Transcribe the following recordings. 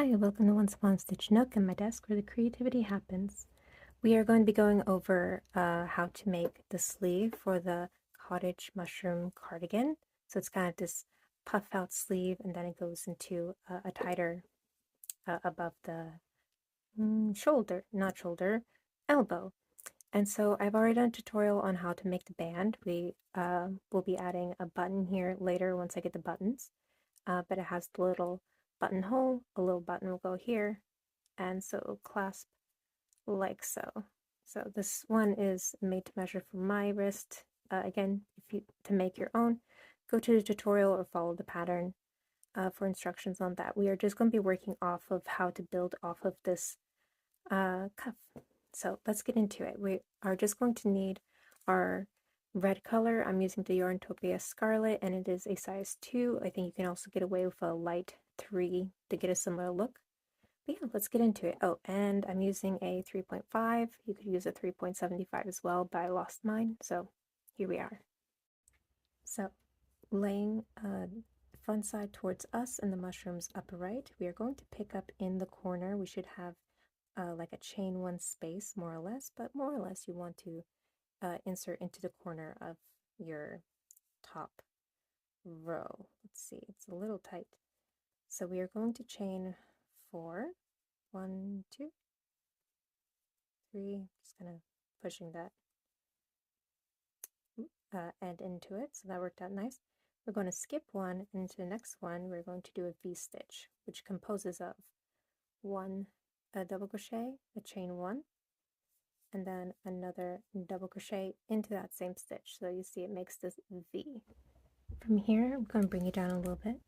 Hi, welcome to Once Upon a Stitch Nook and my desk where the creativity happens. We are going to be going over how to make the sleeve for the cottage mushroom cardigan. So it's kind of this puff out sleeve and then it goes into a tighter above the elbow. And so I've already done a tutorial on how to make the band. We will be adding a button here later once I get the buttons. But it has the little buttonhole, a little button will go here, and so it will clasp like so. So this one is made to measure for my wrist. Again, if you to make your own, go to the tutorial or follow the pattern for instructions on that. We are just going to be working off of how to build off of this cuff. So let's get into it. We are just going to need our red color. I'm using the Yarntopia Scarlet and it is a size 2. I think you can also get away with a light 3 to get a similar look. But yeah, let's get into it. Oh, and I'm using a 3.5. You could use a 3.75 as well, but I lost mine, so here we are. So laying front side towards us and the mushrooms upper right, we are going to pick up in the corner. We should have like a chain 1 space more or less, but more or less you want to insert into the corner of your top row. Let's see, it's a little tight. So we are going to chain 4. 1, 2, 3. Just kind of pushing that end into it, so that worked out nice. We're going to skip 1, and into the next one we're going to do a V-stitch, which composes of 1 double crochet, a chain 1, and then another double crochet into that same stitch. So you see it makes this V. From here, I'm going to bring it down a little bit.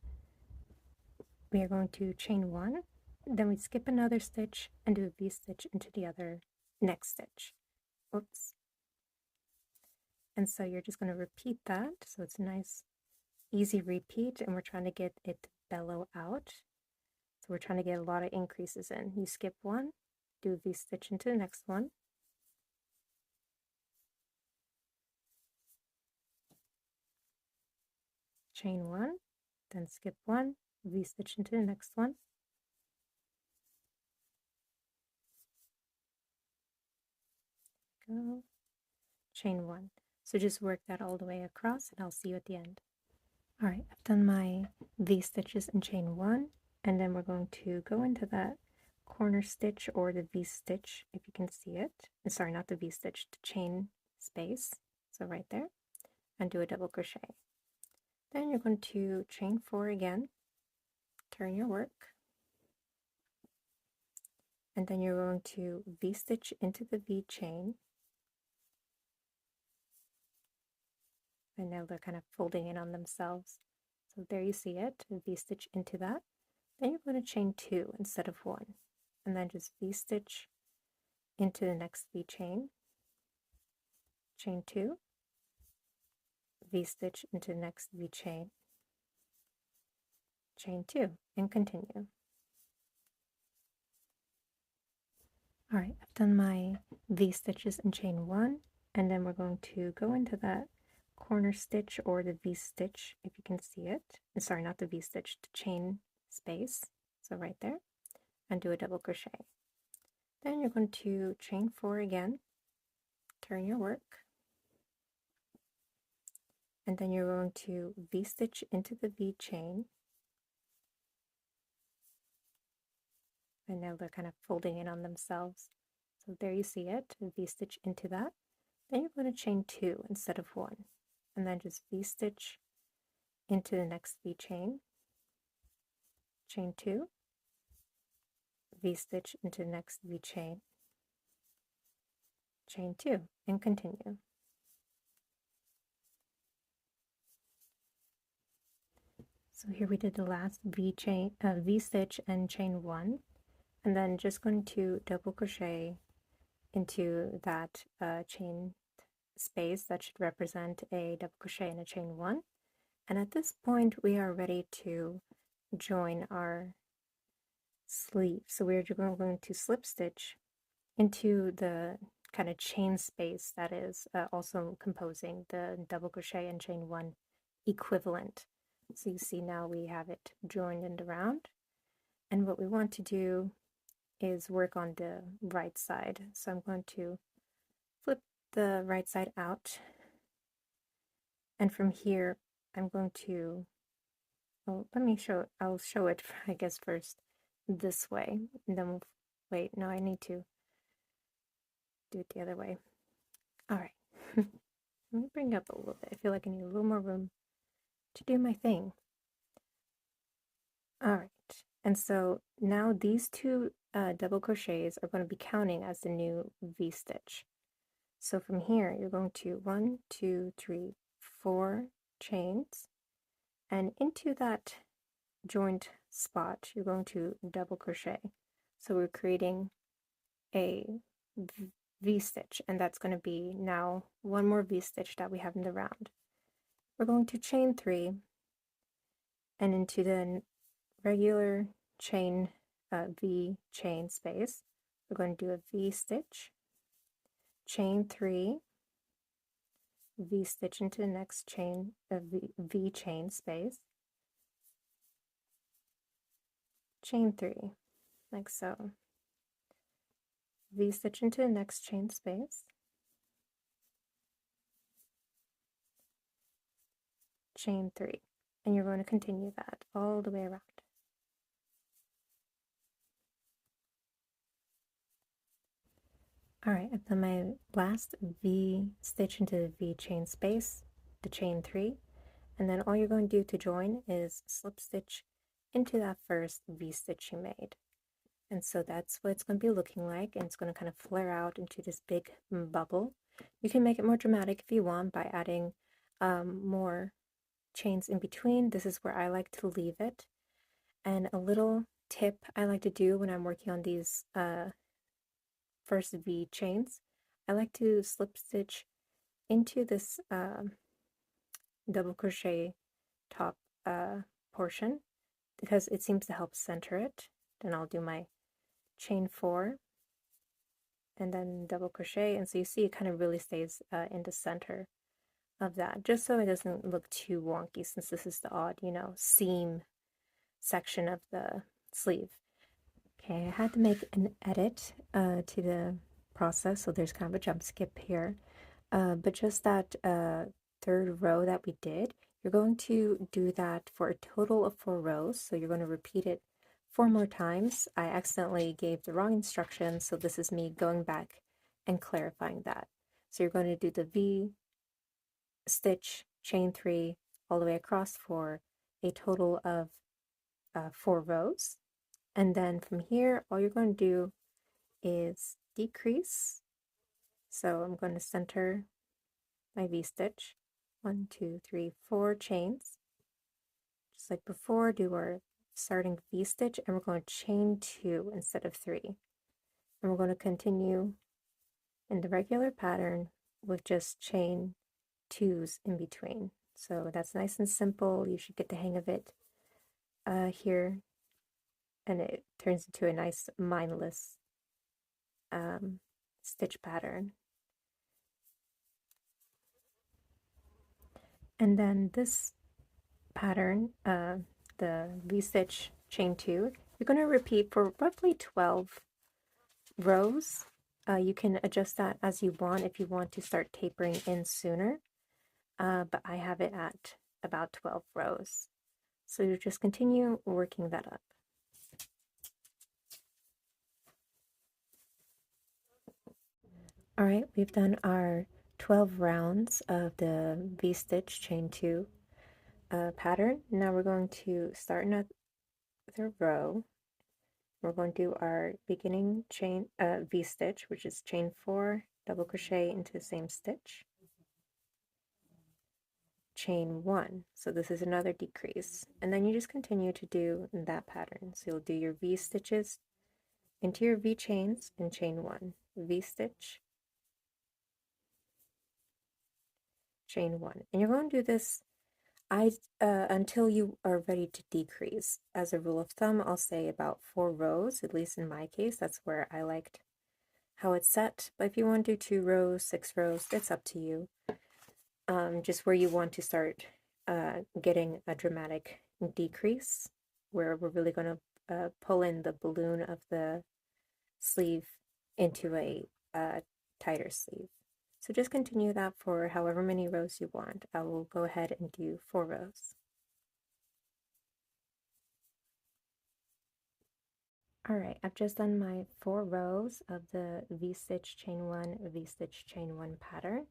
We are going to chain 1, then we skip another stitch and do a V-stitch into the other next stitch. Oops. And so you're just going to repeat that, so it's a nice, easy repeat, and we're trying to get it to bellow out. So we're trying to get a lot of increases in. You skip 1, do a V-stitch into the next one, chain 1, then skip 1, V-stitch into the next one, go, chain 1. So just work that all the way across and I'll see you at the end. Alright, I've done my V-stitches in chain 1, and then we're going to go into that corner stitch or the V-stitch, if you can see it. Sorry, not the V-stitch, the chain space, so right there, and do a double crochet. Then you're going to chain 4 again, turn your work, and then you're going to V-stitch into the V chain, and now they're kind of folding in on themselves. So there you see it, V-stitch into that. Then you're going to chain 2 instead of 1, and then just V-stitch into the next V chain, chain 2, V-stitch into the next V chain, chain 2, and continue. Alright, I've done my V-stitches in chain 1, and then we're going to go into that corner stitch or the V-stitch, if you can see it. Sorry, not the V-stitch, the chain space, so right there, and do a double crochet. Then you're going to chain 4 again, turn your work, and then you're going to V-stitch into the V chain, and now they're kind of folding in on themselves. So there you see it, V-stitch into that. Then you're going to chain 2 instead of 1, and then just V-stitch into the next V chain, chain 2, V-stitch into the next V chain, chain 2, and continue. So here we did the last V-stitch and chain 1, and then just going to double crochet into that chain space that should represent a double crochet and a chain 1. And at this point we are ready to join our sleeve. So we're going to slip stitch into the kind of chain space that is also composing the double crochet and chain 1 equivalent. So you see now we have it joined and around. And what we want to do is work on the right side. So I'm going to flip the right side out, and from here I'm going to, well, I'll show it, I guess, first this way, and then wait, no, I need to do it the other way. All right. Let me bring it up a little bit. I feel like I need a little more room to do my thing. All right. And so now these two double crochets are going to be counting as the new V-stitch. So from here, you're going to 1, 2, 3, 4 chains, and into that joint spot, you're going to double crochet. So we're creating a V-stitch, and that's going to be now one more V-stitch that we have in the round. We're going to chain 3, and into the regular chain V chain space, we're going to do a V-stitch, chain 3, V-stitch into the next chain of V chain space, chain 3, like so, V-stitch into the next chain space, chain 3, and you're going to continue that all the way around. Alright, I've done my last V stitch into the V chain space, the chain 3, and then all you're going to do to join is slip stitch into that first V stitch you made. And so that's what it's going to be looking like, and it's going to kind of flare out into this big bubble. You can make it more dramatic if you want by adding more chains in between. This is where I like to leave it. And a little tip I like to do when I'm working on these first V chains, I like to slip stitch into this double crochet top portion because it seems to help center it. Then I'll do my chain 4 and then double crochet, and so you see it kind of really stays in the center of that, just so it doesn't look too wonky, since this is the odd, seam section of the sleeve. Okay, I had to make an edit to the process, so there's kind of a jump skip here, but just that third row that we did, you're going to do that for a total of 4 rows, so you're going to repeat it 4 more times. I accidentally gave the wrong instructions, so this is me going back and clarifying that. So you're going to do the V stitch, chain 3 all the way across for a total of 4 rows. And then from here, all you're going to do is decrease. So I'm going to center my V-stitch. 1, 2, 3, 4 chains. Just like before, do our starting V-stitch, and we're going to chain 2 instead of 3. And we're going to continue in the regular pattern with just chain 2s in between. So that's nice and simple. You should get the hang of it here, and it turns into a nice mindless stitch pattern. And then this pattern, the V-stitch chain 2, you're going to repeat for roughly 12 rows. You can adjust that as you want if you want to start tapering in sooner, but I have it at about 12 rows. So you just continue working that up. All right, we've done our 12 rounds of the V-stitch chain 2 pattern. Now we're going to start another row. We're going to do our beginning chain V-stitch, which is chain 4, double crochet into the same stitch, chain 1. So this is another decrease, and then you just continue to do that pattern. So you'll do your V stitches into your V chains and chain 1, V stitch, chain 1, and you're going to do this until you are ready to decrease. As a rule of thumb, I'll say about 4 rows, at least in my case. That's where I liked how it's set. But if you want to do 2 rows, 6 rows, it's up to you. Just where you want to start getting a dramatic decrease, where we're really going to pull in the balloon of the sleeve into a tighter sleeve. So just continue that for however many rows you want. I will go ahead and do 4 rows. Alright, I've just done my 4 rows of the V-stitch chain 1, V-stitch chain 1 pattern,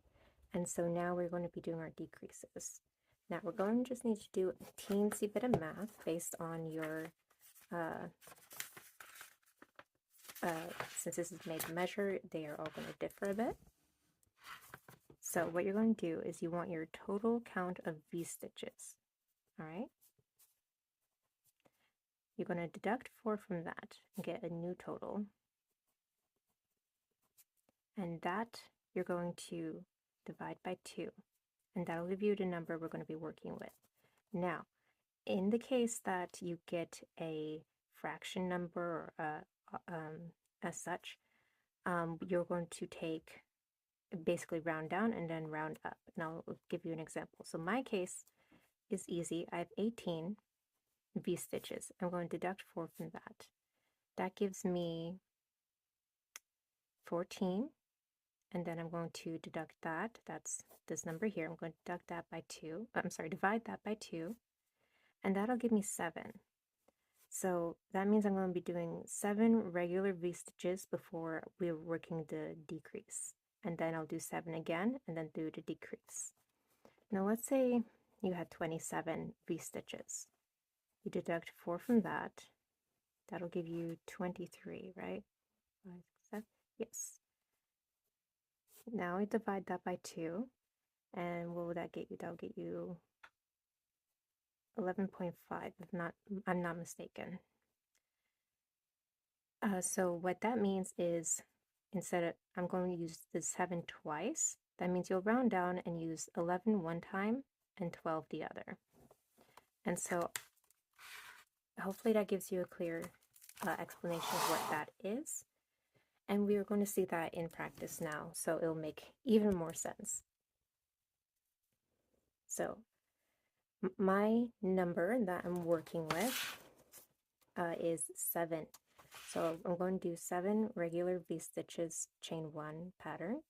and so now we're going to be doing our decreases. Now we're going to just need to do a teensy bit of math based on your, since this is made to measure, they are all going to differ a bit. So what you're going to do is you want your total count of V-stitches, alright? You're going to deduct 4 from that and get a new total. And that you're going to divide by 2. And that'll give you the number we're going to be working with. Now, in the case that you get a fraction number or as such, you're going to take basically round down and then round up. And I'll give you an example. So my case is easy. I have 18 V-stitches. I'm going to deduct 4 from that. That gives me 14. And then I'm going to deduct that. That's this number here. I'm going to deduct that by 2. I'm sorry, divide that by 2. And that'll give me 7. So that means I'm going to be doing 7 regular V-stitches before we're working the decrease. And then I'll do 7 again and then do the decrease. Now let's say you had 27 V-stitches. You deduct 4 from that. That'll give you 23, right? 5, 6, 7. Yes. Now I divide that by 2, and what will that get you? That'll get you 11.5 if I'm not mistaken. So what that means is instead of, I'm going to use the 7 twice. That means you'll round down and use 11 one time and 12 the other. And so hopefully that gives you a clear explanation of what that is. And we are going to see that in practice now, so it'll make even more sense. So my number that I'm working with is 7. So I'm going to do 7 regular V-stitches chain 1 pattern.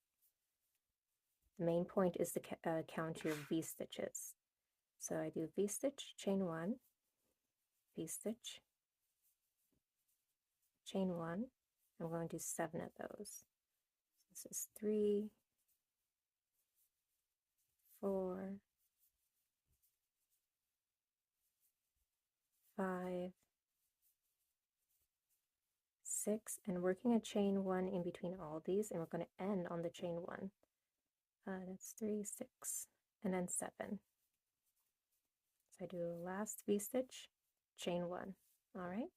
The main point is to count your V-stitches. So I do V-stitch chain 1, V-stitch chain 1. I'm going to do 7 of those. This is 3, 4, 5, 6, and working a chain 1 in between all these, and we're going to end on the chain 1. That's 3, 6, and then 7. So I do the last V-stitch, chain 1. All right.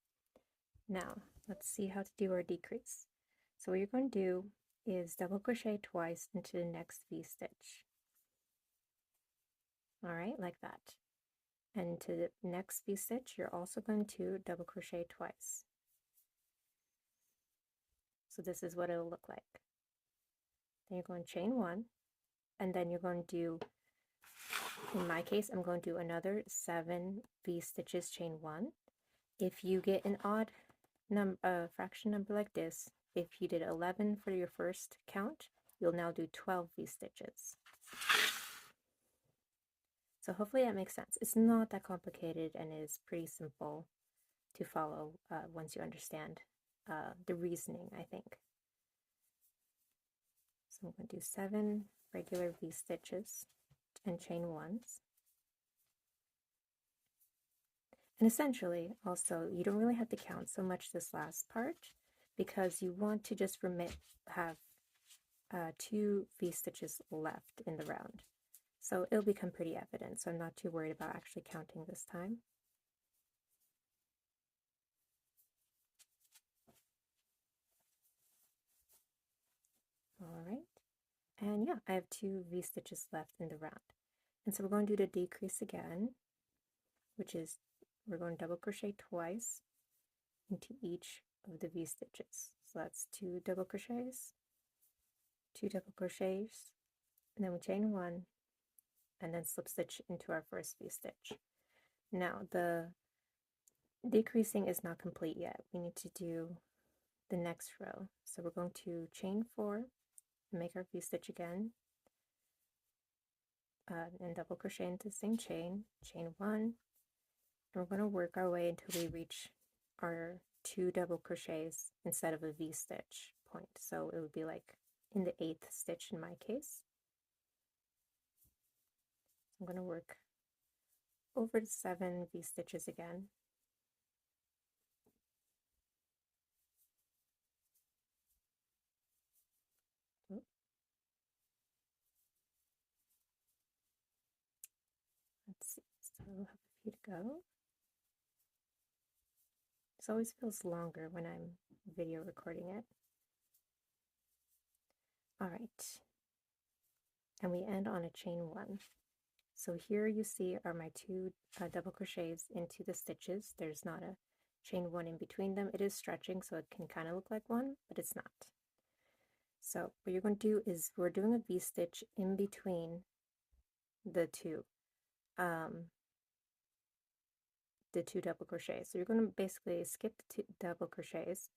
Now let's see how to do our decrease. So what you're going to do is double crochet twice into the next V-stitch. All right, like that. And to the next V-stitch, you're also going to double crochet twice. So this is what it'll look like. Then you're going to chain 1, and then you're going to do, in my case, I'm going to do another 7 V-stitches chain 1. If you get an odd fraction number like this, if you did 11 for your first count, you'll now do 12 V-stitches. So hopefully that makes sense. It's not that complicated and is pretty simple to follow once you understand the reasoning, I think. So I'm going to do 7 regular V-stitches and chain 1s. And essentially, also, you don't really have to count so much this last part because you want to just have 2 V-stitches left in the round. So it'll become pretty evident, so I'm not too worried about actually counting this time. All right, and yeah, I have 2 V-stitches left in the round. And so we're going to do the decrease again, which is we're going to double crochet twice into each of the V-stitches. So that's 2 double crochets, 2 double crochets, and then we chain 1, and then slip stitch into our first V-stitch. Now the decreasing is not complete yet. We need to do the next row. So we're going to chain 4, make our V-stitch again, and double crochet into the same chain, chain 1, and we're going to work our way until we reach our 2 double crochets instead of a V-stitch point. So it would be like in the 8th stitch in my case. I'm going to work over 7 V-stitches again. Let's see, so we'll have a few to go. This always feels longer when I'm video recording it. All right, and we end on a chain 1. So here you see are my 2 double crochets into the stitches. There's not a chain 1 in between them. It is stretching, so it can kind of look like one, but it's not. So what you're going to do is we're doing a V-stitch in between the two double crochets. So you're going to basically skip the 2 double crochets,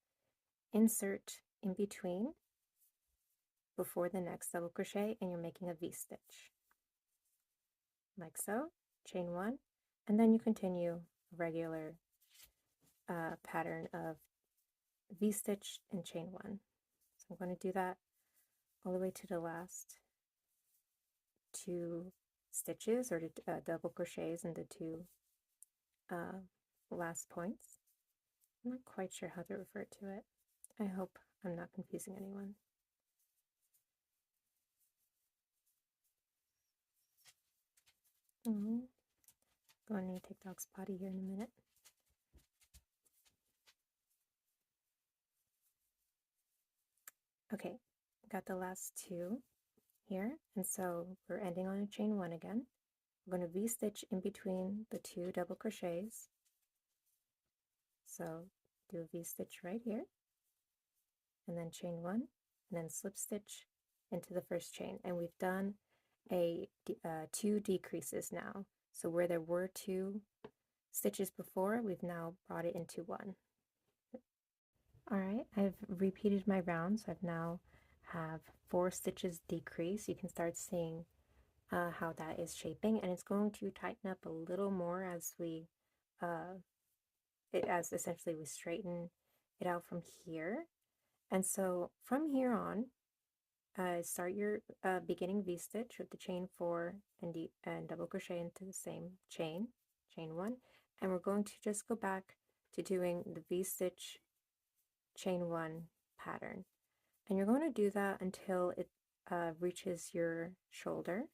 insert in between before the next double crochet, and you're making a V-stitch like so, chain 1, and then you continue a regular pattern of V-stitch and chain 1. So I'm going to do that all the way to the last 2 stitches, or double crochets in the 2 last points. I'm not quite sure how to refer to it. I hope I'm not confusing anyone. Going to take dog's potty here in a minute. Okay, got the last 2 here, and so we're ending on a chain 1 again. We're going to V-stitch in between the 2 double crochets. So do a V-stitch right here, and then chain 1, and then slip stitch into the first chain. And we've done 2 decreases now. So where there were 2 stitches before, we've now brought it into 1. All right, I've repeated my rounds. I've now have 4 stitches decrease. You can start seeing how that is shaping, and it's going to tighten up a little more as we as essentially we straighten it out from here. And so from here on, start your beginning V-stitch with the chain 4 and double crochet into the same chain, chain 1, and we're going to just go back to doing the V-stitch chain 1 pattern. And you're going to do that until it reaches your shoulder.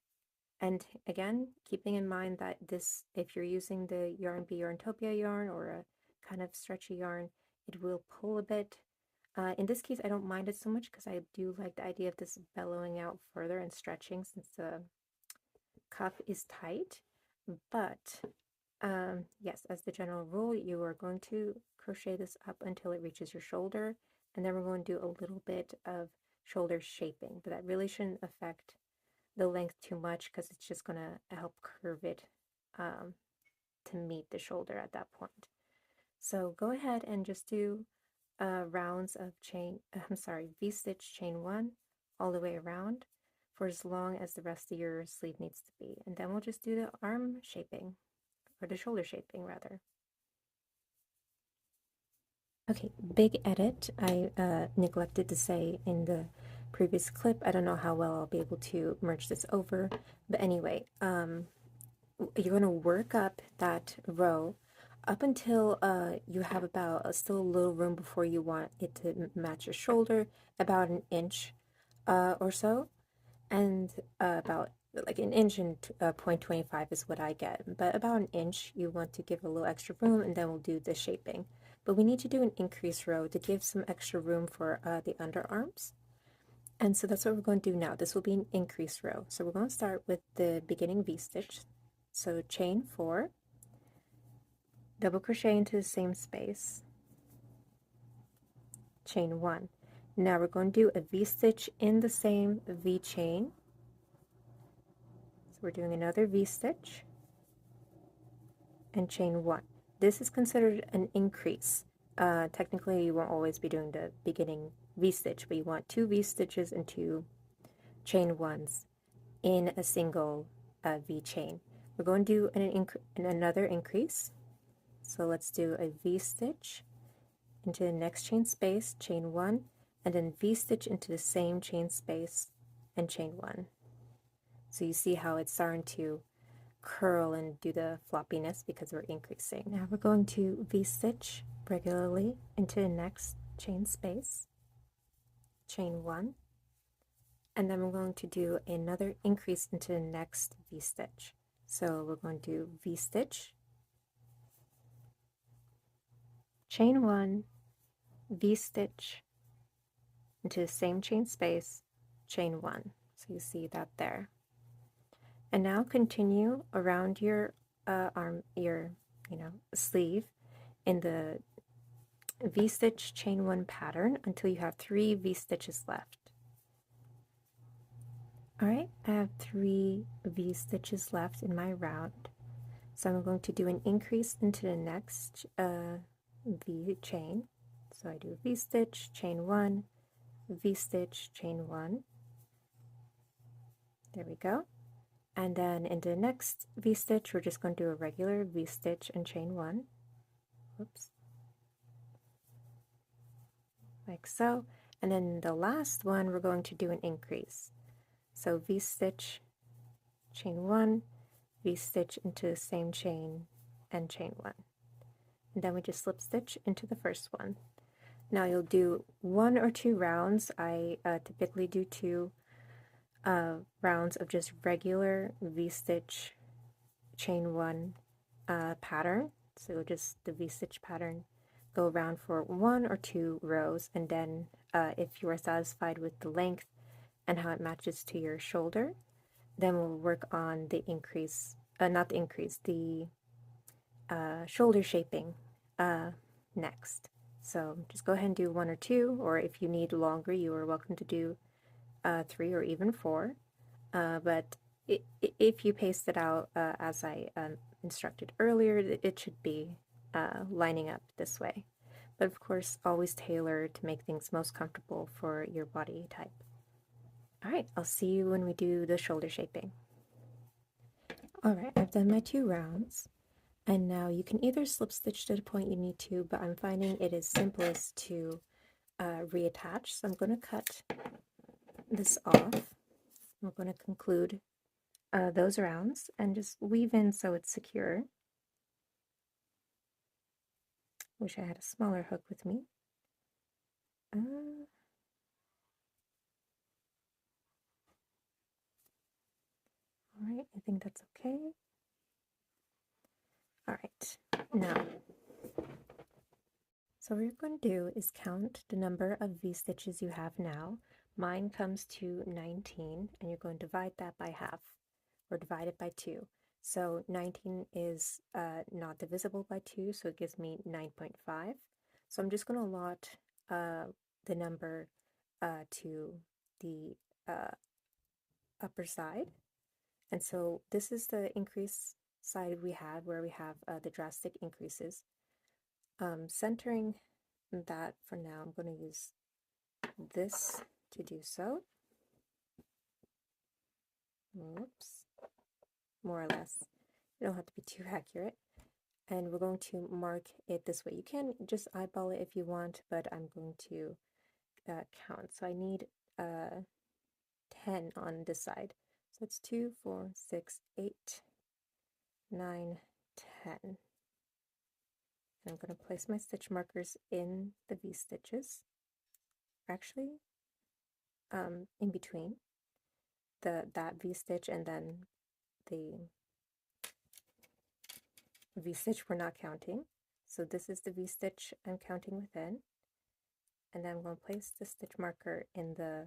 And again, keeping in mind that this, if you're using the Yarn Bee Yarntopia yarn or a kind of stretchy yarn, it will pull a bit. In this case, I don't mind it so much because I do like the idea of this bellowing out further and stretching since the cuff is tight. But yes, as the general rule, you are going to crochet this up until it reaches your shoulder, and then we're going to do a little bit of shoulder shaping, but that really shouldn't affect the length too much because it's just going to help curve it to meet the shoulder at that point. So go ahead and just do rounds of V-stitch chain 1 all the way around for as long as the rest of your sleeve needs to be, and then we'll just do the arm shaping, or the shoulder shaping rather. Okay, big edit. I neglected to say in the previous clip. I don't know how well I'll be able to merge this over, but anyway, you're going to work up that row up until you have about still a little room before you want it to match your shoulder, about an inch or so, and about like an inch and 0.25 is what I get, but about an inch you want to give a little extra room, and then we'll do the shaping. But we need to do an increase row to give some extra room for the underarms. And so that's what we're going to do now. This will be an increase row. So we're going to start with the beginning V-stitch. So chain 4, double crochet into the same space, chain 1. Now we're going to do a V-stitch in the same V-chain. So we're doing another V-stitch and chain 1. this is considered an increase. Technically, you won't always be doing the beginning V-stitch, but you want 2 V-stitches and 2 chain ones in a single V-chain. We're going to do another increase. So let's do a V-stitch into the next chain space, chain 1, and then V-stitch into the same chain space and chain 1. So you see how it's starting to curl and do the floppiness because we're increasing. Now we're going to V-stitch regularly into the next chain space, chain 1, and then we're going to do another increase into the next V-stitch. So we're going to do V-stitch, chain 1, V-stitch into the same chain space, chain 1. So you see that there. And now continue around your arm, your sleeve in the V-stitch chain 1 pattern until you have 3 V-stitches left. Alright, I have 3 V-stitches left in my round. So I'm going to do an increase into the next V chain. So I do V-stitch, chain 1, V-stitch, chain 1. There we go. And then in the next V-stitch, we're just going to do a regular V-stitch and chain 1. Whoops. Like so. And then the last one, we're going to do an increase. So V-stitch, chain 1, V-stitch into the same chain, and chain 1. And then we just slip stitch into the first one. Now you'll do 1 or 2 rounds. I typically do 2 rounds of just regular V-stitch chain 1 pattern. So just the V-stitch pattern, go around for 1 or 2 rows, and then if you are satisfied with the length and how it matches to your shoulder, then we'll work on the increase, not the increase, the shoulder shaping next. So just go ahead and do 1 or 2, or if you need longer, you are welcome to do 3 or even 4. But if you paste it out as I instructed earlier, it should be lining up this way. But of course, always tailor to make things most comfortable for your body type. Alright, I'll see you when we do the shoulder shaping. Alright, I've done my 2 rounds, and now you can either slip stitch to the point you need to, but I'm finding it is simplest to reattach. So I'm going to cut this off. We're going to conclude those rounds and just weave in so it's secure. Wish I had a smaller hook with me. Alright, I think that's okay. Alright, now, so what you're going to do is count the number of V-stitches you have now. Mine comes to 19, and you're going to divide that by half, or divide it by 2. So 19 is not divisible by 2, so it gives me 9.5. So I'm just going to allot the number to the upper side. And so this is the increase side we have, where we have the drastic increases. Centering that for now, I'm going to use this to do so. Whoops. More or less. You don't have to be too accurate. And we're going to mark it this way. You can just eyeball it if you want, but I'm going to count. So I need 10 on this side. So it's 2, 4, 6, 8, 9, 10. And I'm going to place my stitch markers in the V-stitches. Actually, in between that V-stitch and then the V-stitch we're not counting. So this is the V-stitch I'm counting within. And then I'm going to place the stitch marker in the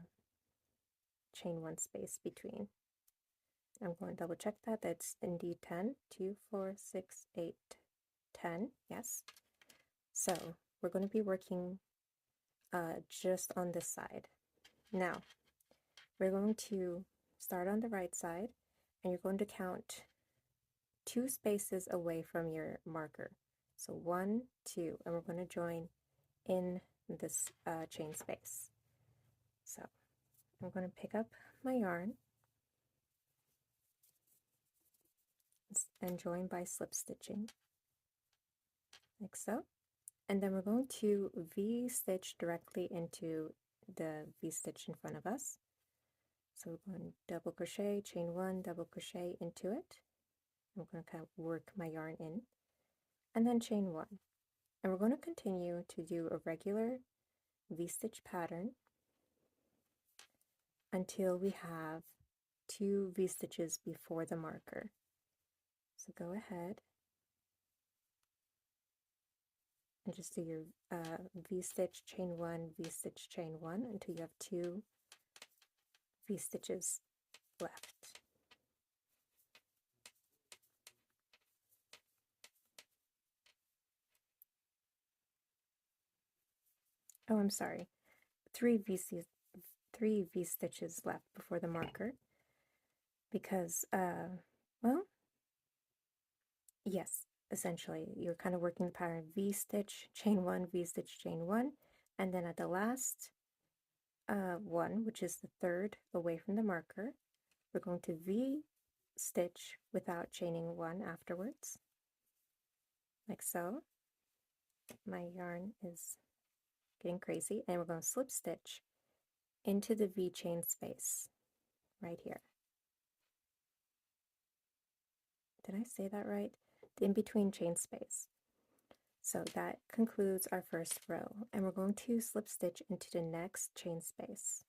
chain 1 space between. I'm going to double check that. That's indeed 10. 2, 4, 6, 8, 10. Yes. So we're going to be working just on this side. Now, we're going to start on the right side, and you're going to count 2 spaces away from your marker. So 1, 2, and we're going to join in this chain space. So I'm going to pick up my yarn and join by slip stitching, like so. And then we're going to V-stitch directly into the V-stitch in front of us. So we're going to double crochet, chain 1, double crochet into it. I'm going to kind of work my yarn in, and then chain 1. And we're going to continue to do a regular V-stitch pattern until we have 2 V-stitches before the marker. So go ahead and just do your V-stitch, chain 1, V-stitch, chain 1 until you have 2 V-stitches left. Oh, I'm sorry. 3 V-stitches left before the marker because, well, yes, essentially you're kind of working the pattern V-stitch, chain 1, V-stitch, chain 1, and then at the last one, which is the third away from the marker, we're going to V-stitch without chaining 1 afterwards, like so. My yarn is getting crazy, and we're going to slip stitch into the V chain space right here. Did I say that right? The in-between chain space. So that concludes our first row, and we're going to slip stitch into the next chain space.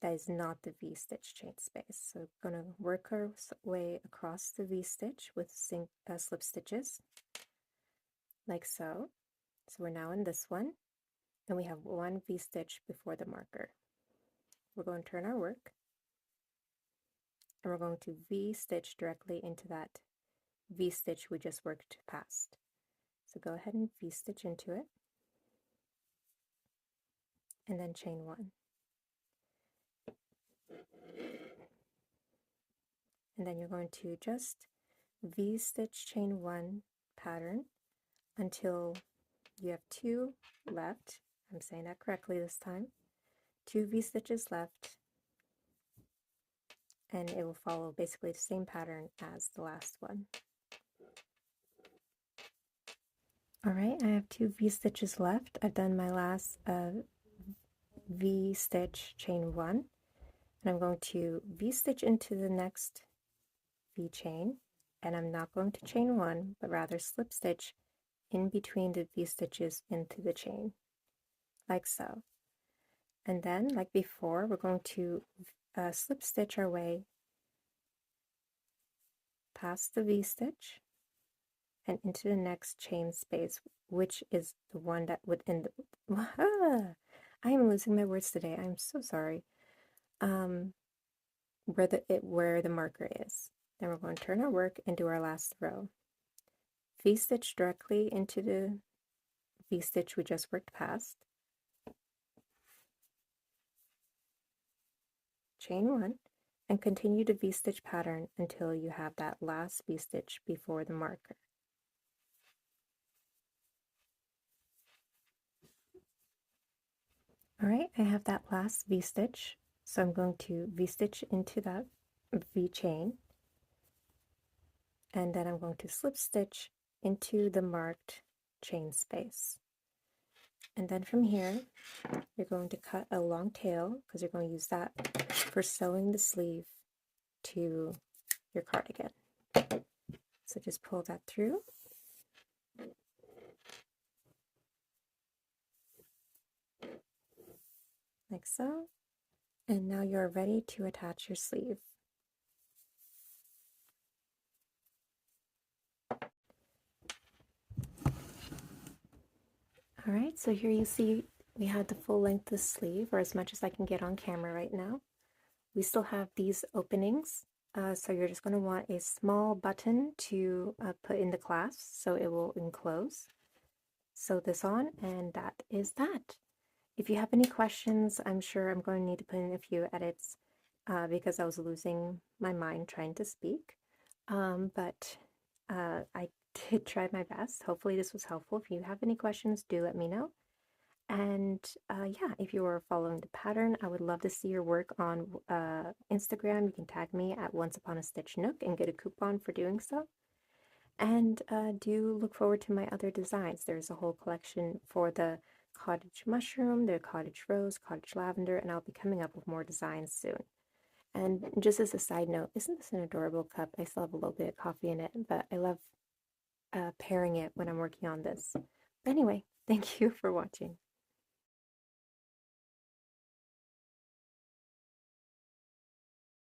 That is not the V-stitch chain space. So we're going to work our way across the V-stitch with slip stitches, like so. So we're now in this one, and we have 1 V-stitch before the marker. We're going to turn our work, and we're going to V-stitch directly into that V-stitch we just worked past. So go ahead and V-stitch into it, and then chain 1. And then you're going to just V-stitch chain 1 pattern until you have 2 left. I'm saying that correctly this time. 2 V-stitches left, and it will follow basically the same pattern as the last one. Alright, I have 2 V-stitches left. I've done my last V-stitch chain 1, and I'm going to V-stitch into the next V-chain, and I'm not going to chain 1, but rather slip stitch in between the V-stitches into the chain, like so. And then, like before, we're going to slip stitch our way past the V-stitch and into the next chain space, which is the one that would end the... I am losing my words today. I'm so sorry. Where the marker is. Then we're going to turn our work and do our last row. V-stitch directly into the V-stitch we just worked past. Chain 1, and continue to V-stitch pattern until you have that last V-stitch before the marker. Alright, I have that last V-stitch, so I'm going to V-stitch into that V-chain, and then I'm going to slip stitch into the marked chain space. And then from here, you're going to cut a long tail, because you're going to use that for sewing the sleeve to your cardigan. So just pull that through. Like so. And now you're ready to attach your sleeve. Alright, so here you see we had the full length of the sleeve, or as much as I can get on camera right now. We still have these openings, so you're just going to want a small button to put in the clasp so it will enclose. Sew this on, and that is that. If you have any questions, I'm sure I'm going to need to put in a few edits because I was losing my mind trying to speak. But I I tried my best. Hopefully this was helpful. If you have any questions, do let me know. And yeah, if you are following the pattern, I would love to see your work on Instagram. You can tag me at Once Upon a Stitch Nook and get a coupon for doing so. And do look forward to my other designs. There's a whole collection for the cottage mushroom, the cottage rose, cottage lavender, and I'll be coming up with more designs soon. And just as a side note, isn't this an adorable cup? I still have a little bit of coffee in it, but I love pairing it when I'm working on this. Anyway, thank you for watching.